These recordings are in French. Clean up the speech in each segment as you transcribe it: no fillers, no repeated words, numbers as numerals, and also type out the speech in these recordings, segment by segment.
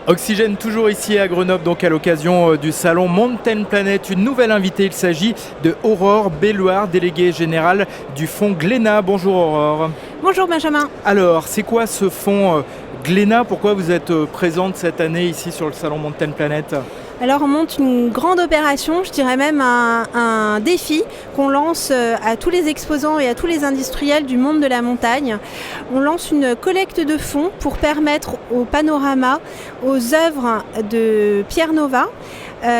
Oxygène toujours ici à Grenoble, donc à l'occasion du salon Mountain Planet. Une nouvelle invitée, il s'agit de Aurore Bellouard, déléguée générale du fonds Glénat. Bonjour Aurore. Bonjour Benjamin. Alors, c'est quoi ce fonds Glénat? Pourquoi vous êtes présente cette année ici sur le salon Mountain Planet? Alors on monte une grande opération, je dirais même un défi qu'on lance à tous les exposants et à tous les industriels du monde de la montagne. On lance une collecte de fonds pour permettre au panorama, aux œuvres de Pierre Nova,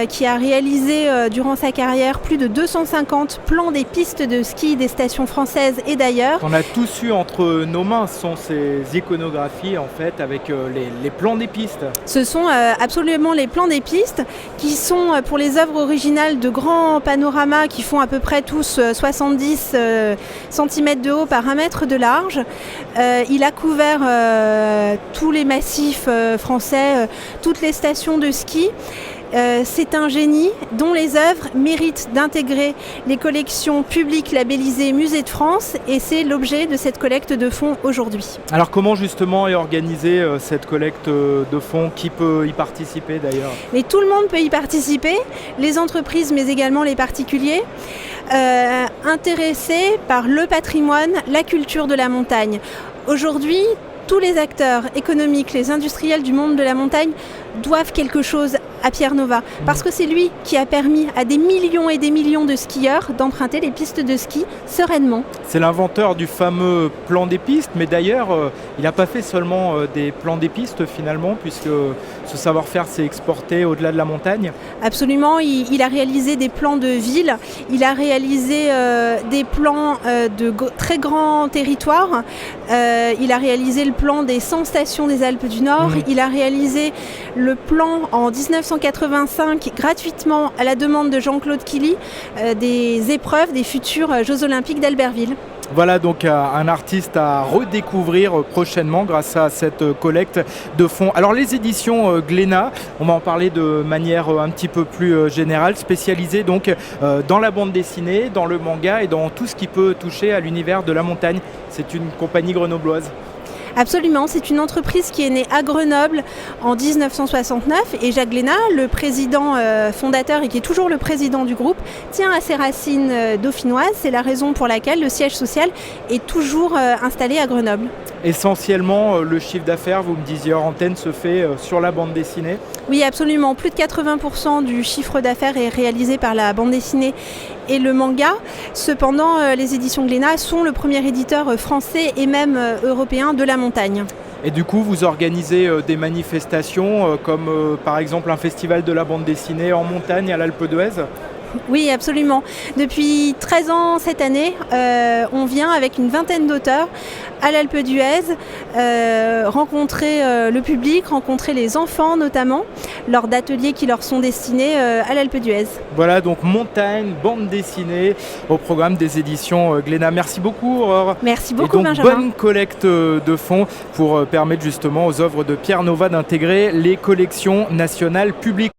qui a réalisé durant sa carrière plus de 250 plans des pistes de ski des stations françaises et d'ailleurs. On a tous eu entre nos mains, ce sont ces iconographies en fait avec les plans des pistes. Ce sont absolument les plans des pistes qui sont pour les œuvres originales de grands panoramas qui font à peu près tous 70 cm de haut par 1 mètre de large. Il a couvert tous les massifs français, toutes les stations de ski. C'est un génie dont les œuvres méritent d'intégrer les collections publiques labellisées Musée de France et c'est l'objet de cette collecte de fonds aujourd'hui. Alors comment justement est organisée cette collecte de fonds? Qui peut y participer d'ailleurs? Mais tout le monde peut y participer, les entreprises mais également les particuliers, intéressés par le patrimoine, la culture de la montagne. Aujourd'hui, tous les acteurs économiques, les industriels du monde de la montagne doivent quelque chose à Pierre Nova parce que c'est lui qui a permis à des millions et des millions de skieurs d'emprunter les pistes de ski sereinement. C'est l'inventeur du fameux plan des pistes, mais d'ailleurs il n'a pas fait seulement des plans des pistes finalement, puisque ce savoir-faire s'est exporté au-delà de la montagne. Absolument, il a réalisé des plans de ville, il a réalisé des plans de très grands territoires, il a réalisé le plan des 100 stations des Alpes du Nord, il a réalisé le plan en 1985 gratuitement à la demande de Jean-Claude Killy des épreuves des futurs Jeux Olympiques d'Albertville. Voilà donc un artiste à redécouvrir prochainement grâce à cette collecte de fonds. Alors les éditions Glénat, on va en parler de manière un petit peu plus générale, spécialisée donc dans la bande dessinée, dans le manga et dans tout ce qui peut toucher à l'univers de la montagne. C'est une compagnie grenobloise. Absolument, c'est une entreprise qui est née à Grenoble en 1969 et Jacques Glénat, le président fondateur et qui est toujours le président du groupe, tient à ses racines dauphinoises. C'est la raison pour laquelle le siège social est toujours installé à Grenoble. Essentiellement, le chiffre d'affaires, vous me disiez hors antenne, se fait sur la bande dessinée? Oui, absolument. Plus de 80% du chiffre d'affaires est réalisé par la bande dessinée et le manga. Cependant, les éditions Glénat sont le premier éditeur français et même européen de la montagne. Et du coup, vous organisez des manifestations comme par exemple un festival de la bande dessinée en montagne à l'Alpe d'Huez? Oui, absolument. Depuis 13 ans cette année, on vient avec une vingtaine d'auteurs à l'Alpe d'Huez rencontrer le public, rencontrer les enfants notamment, lors d'ateliers qui leur sont destinés à l'Alpe d'Huez. Voilà donc montagne, bande dessinée au programme des éditions Glénat. Merci beaucoup Aurore. Merci beaucoup et donc, Benjamin. Bonne collecte de fonds pour permettre justement aux œuvres de Pierre Nova d'intégrer les collections nationales publiques.